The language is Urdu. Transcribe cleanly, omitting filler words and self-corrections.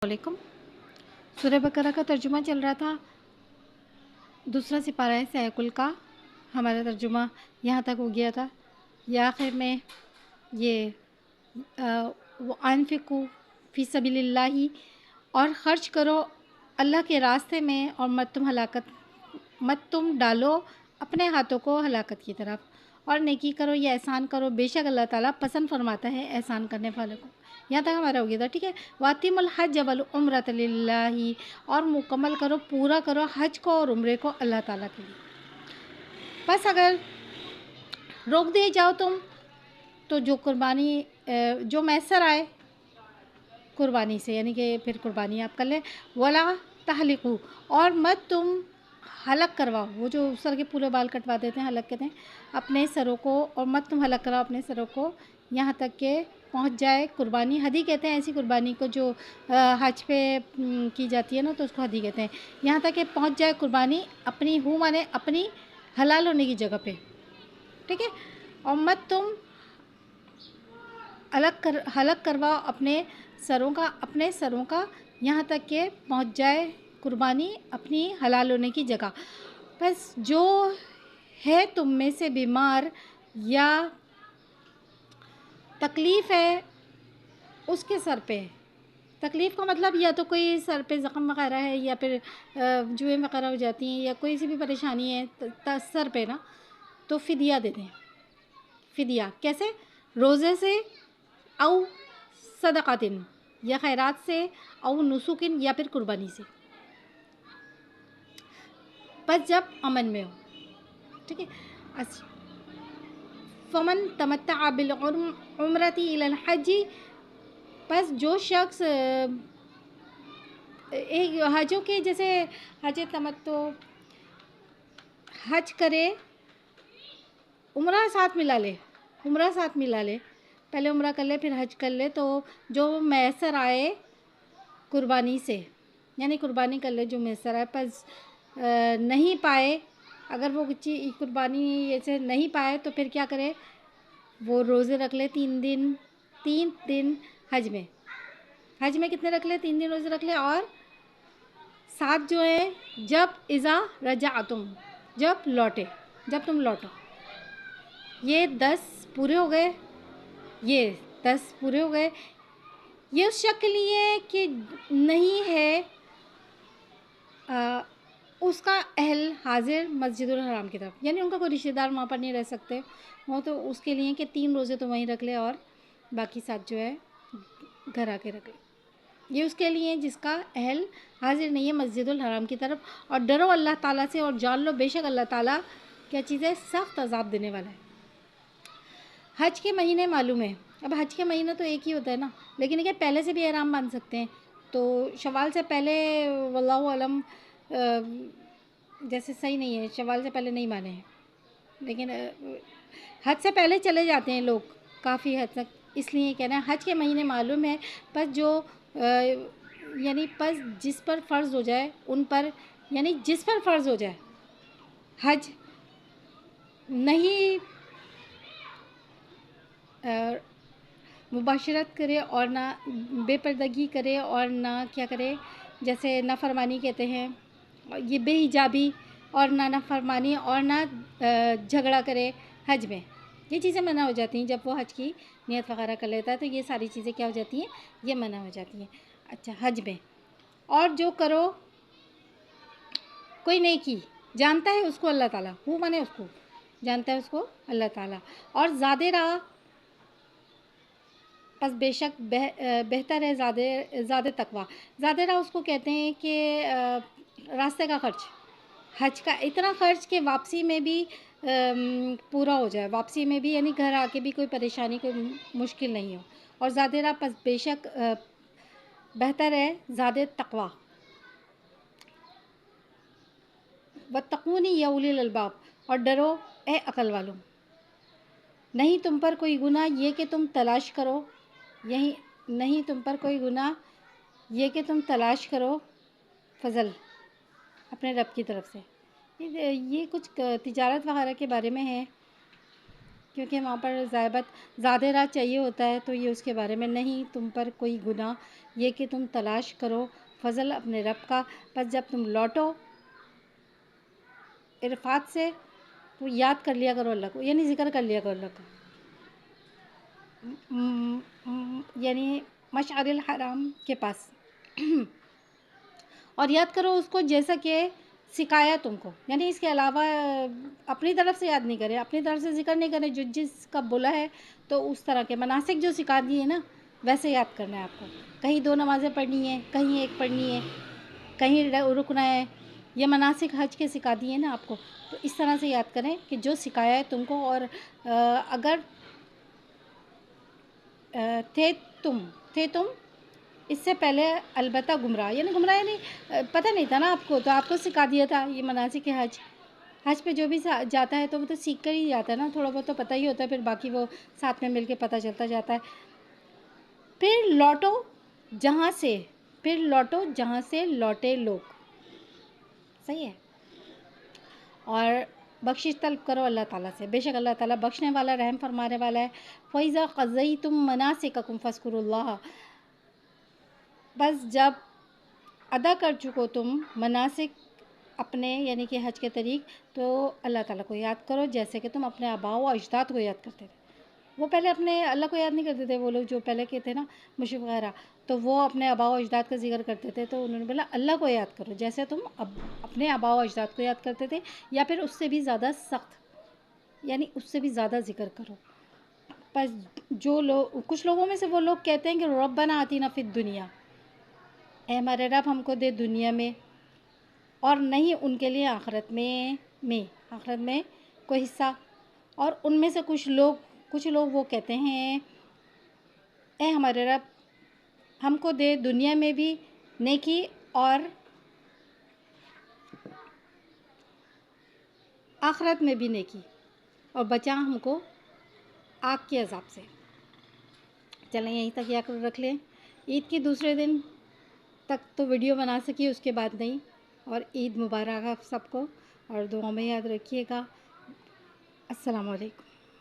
علیکم۔ سورہ بقرہ کا ترجمہ چل رہا تھا، دوسرا سپارہ ہے سیکل کا، ہمارا ترجمہ یہاں تک ہو گیا تھا۔ یا آخر میں یہ وَأَنفِقُوا فِي سَبِيلِ اللَّهِ، اور خرچ کرو اللہ کے راستے میں، اور مت تم ڈالو اپنے ہاتھوں کو ہلاکت کی طرف، اور نیکی کرو یا احسان کرو، بے شک اللہ تعالیٰ پسند فرماتا ہے احسان کرنے والوں کو۔ یہاں تک ہمارا ہو گیا تھا، ٹھیک ہے۔ وَأَتِمُّ الْحَجَّ وَالْعُمْرَةَ لِلَّهِ، اور مکمل کرو، پورا کرو حج کو اور عمرے کو اللہ تعالیٰ کے لیے۔ بس اگر روک دے جاؤ تم تو جو میسر آئے قربانی سے، یعنی کہ پھر قربانی آپ کر لیں۔ وَلَا تَحْلِقُوا، اور مت تم حلق کرواؤ، وہ جو سر کے پورے بال کٹوا دیتے ہیں حلق کہتے ہیں، اپنے سروں کو، اور مت تم حلق کراؤ اپنے سروں کو یہاں تک کہ پہنچ جائے قربانی۔ ہدی کہتے ہیں ایسی قربانی کو جو حج پہ کی جاتی ہے نا، تو اس کو ہدی کہتے ہیں۔ یہاں تک کہ پہنچ جائے قربانی اپنی مانے اپنی حلال ہونے کی جگہ پہ، ٹھیک ہے۔ اور مت تم حلق کرواؤ اپنے سروں کا یہاں تک کہ پہنچ جائے قربانی اپنی حلال ہونے کی جگہ۔ بس جو ہے تم میں سے بیمار یا تکلیف ہے اس کے سر پہ، تکلیف کا مطلب یا تو کوئی سر پہ زخم وغیرہ ہے، یا پھر جوئیں وغیرہ ہو جاتی ہیں، یا کوئی سی بھی پریشانی ہے سر پہ نا، تو فدیہ دے دیں۔ فدیہ کیسے؟ روزے سے، او صدقاتن، یا خیرات سے، او نسکن، یا پھر قربانی سے، بس جب امن میں ہو، ٹھیک ہے۔ فمن تمتع بالعمرۃ الی الحج، بس جو شخص حجوں کے جیسے حج تمتع، حج کرے، عمرہ ساتھ ملا لے، پہلے عمرہ کر لے پھر حج کر لے، تو جو میسر آئے قربانی سے، یعنی قربانی کر لے جو میسر آئے، پس نہیں پائے، اگر وہ قربانی ایسے نہیں پائے تو پھر کیا کرے؟ وہ روزے رکھ لے 3 دن حج میں کتنے رکھ لے؟ 3 دن روزے رکھ لے، اور ساتھ جو ہے جب اذا رجعتم، جب تم لوٹو، یہ 10 پورے ہو گئے، یہ اس شخص کے لیے کہ نہیں ہے اس کا اہل حاضر مسجد الحرام کی طرف، یعنی ان کا کوئی رشتہ دار وہاں پر نہیں رہ سکتے وہ، تو اس کے لیے کہ 3 روزے تو وہیں رکھ لے، اور باقی ساتھ جو ہے گھر آ کے رکھ لے۔ یہ اس کے لیے جس کا اہل حاضر نہیں ہے مسجد الحرام کی طرف۔ اور ڈرو اللہ تعالیٰ سے، اور جان لو بے شک اللہ تعالیٰ کیا چیز ہے؟ سخت عذاب دینے والا ہے۔ حج کے مہینے معلوم ہے، اب حج کے مہینے تو ایک ہی ہوتا ہے نا، لیکن یہ پہلے سے بھی احرام باندھ سکتے ہیں، تو شوال سے پہلے واللہ علم جیسے صحیح نہیں ہے، شوال سے پہلے نہیں مانے ہیں، لیکن حج سے پہلے چلے جاتے ہیں لوگ کافی حد تک، اس لیے کہنا ہے حج کے مہینے معلوم ہے، پس جو یعنی پس جس پر فرض ہو جائے ان پر، یعنی جس پر فرض ہو جائے حج، نہیں مباشرت کرے اور نہ بے پردگی کرے، اور نہ کیا کرے، جیسے نافرمانی کہتے ہیں، یہ بے حجابی، اور نہ نافرمانی، اور نہ جھگڑا کرے حج میں، یہ چیزیں منع ہو جاتی ہیں۔ جب وہ حج کی نیت وغیرہ کر لیتا ہے تو یہ ساری چیزیں کیا ہو جاتی ہیں؟ یہ منع ہو جاتی ہیں۔ اچھا، حج میں اور جو کرو کوئی نیکی، جانتا ہے اس کو اللہ تعالیٰ، وہ مانے اس کو جانتا ہے، اس کو اللہ تعالیٰ، اور زیادہ راہ، پس بے شک بہتر ہے زیادہ تقویٰ۔ زیادہ راہ اس کو کہتے ہیں کہ راستے کا خرچ، حج کا اتنا خرچ کہ واپسی میں بھی پورا ہو جائے، واپسی میں بھی یعنی گھر آ کے بھی کوئی پریشانی، کوئی مشکل نہیں ہو، اور زیادہ راہ پس بے شک بہتر ہے زیادہ تقویٰ۔ واتقونی یا اولی الالباب، اور ڈرو اے عقل والوں، نہیں تم پر کوئی گناہ یہ کہ تم تلاش کرو، نہیں تم پر کوئی گناہ یہ کہ تم تلاش کرو فضل اپنے رب کی طرف سے۔ یہ کچھ تجارت وغیرہ کے بارے میں ہے، کیونکہ وہاں پر زیادہ رات چاہیے ہوتا ہے، تو یہ اس کے بارے میں نہیں تم پر کوئی گناہ، یہ کہ تم تلاش کرو فضل اپنے رب کا، بس جب تم لوٹو عرفات سے تو یاد کر لیا کرو اللہ کو، یعنی ذکر کر لیا کرو اللہ کا، یعنی مشعر الحرام کے پاس اور یاد کرو اس کو جیسا کہ سکھایا تم کو، یعنی اس کے علاوہ اپنی طرف سے یاد نہیں کرے، اپنی طرف سے ذکر نہیں کرے، جو جس کا بولا ہے تو اس طرح کے مناسک جو سکھا دیے نا ویسے یاد کرنا ہے آپ کو، کہیں 2 نمازیں پڑھنی ہے، کہیں 1 پڑھنی ہے، کہیں رکنا ہے، یہ مناسک حج کے سکھا دیے نا آپ کو، تو اس طرح سے یاد کریں کہ جو سکھایا ہے تم کو، اور اگر تھے تم اس سے پہلے البتہ گمراہ، یعنی پتہ نہیں تھا نا آپ کو، تو آپ کو سکھا دیا تھا یہ مناسک حج پہ جو بھی جاتا ہے تو وہ تو سیکھ کر ہی جاتا ہے نا، تھوڑا بہت تو پتہ ہی ہوتا ہے، پھر باقی وہ ساتھ میں مل کے پتہ چلتا جاتا ہے۔ پھر لوٹو جہاں سے لوٹے لوگ، صحیح ہے، اور بخشش طلب کرو اللہ تعالیٰ سے، بے شک اللہ تعالیٰ بخشنے والا، رحم فرمانے والا ہے۔ فَإِذَا قَضَيْتُم مَنَاسِكَكُمْ فَاذْكُرُوا اللَّهَ، بس جب ادا کر چکو تم مناسک اپنے یعنی کہ حج کے طریق، تو اللہ تعالیٰ کو یاد کرو جیسے کہ تم اپنے آباء و اجداد کو یاد کرتے تھے۔ وہ پہلے اپنے اللہ کو یاد نہیں کرتے تھے، وہ لوگ جو پہلے کے تھے نا مشرک وغیرہ، تو وہ اپنے آباء و اجداد کا ذکر کرتے تھے، تو انہوں نے بولا اللہ کو یاد کرو جیسے تم اپنے آباء و اجداد کو یاد کرتے تھے، یا پھر اس سے بھی زیادہ سخت، یعنی اس سے بھی زیادہ ذکر کرو۔ بس کچھ لوگوں میں سے وہ لوگ کہتے ہیں کہ ربنا آتینا فی الدنیا، اے ہمارے رب ہم کو دے دنیا میں، اور نہیں ان کے لیے آخرت میں کوئی حصہ، اور ان میں سے کچھ لوگ وہ کہتے ہیں اے ہمارے رب ہم کو دے دنیا میں بھی نیکی اور آخرت میں بھی نیکی، اور بچا ہم کو آگ کے عذاب سے۔ چلیں یہیں تک یا کر رکھ لیں، عید کے دوسرے دن تک تو ویڈیو بنا سکی، اس کے بعد نہیں، اور عید مبارک آپ سب کو، اور دعاؤں میں یاد رکھیے گا۔ السلام علیکم۔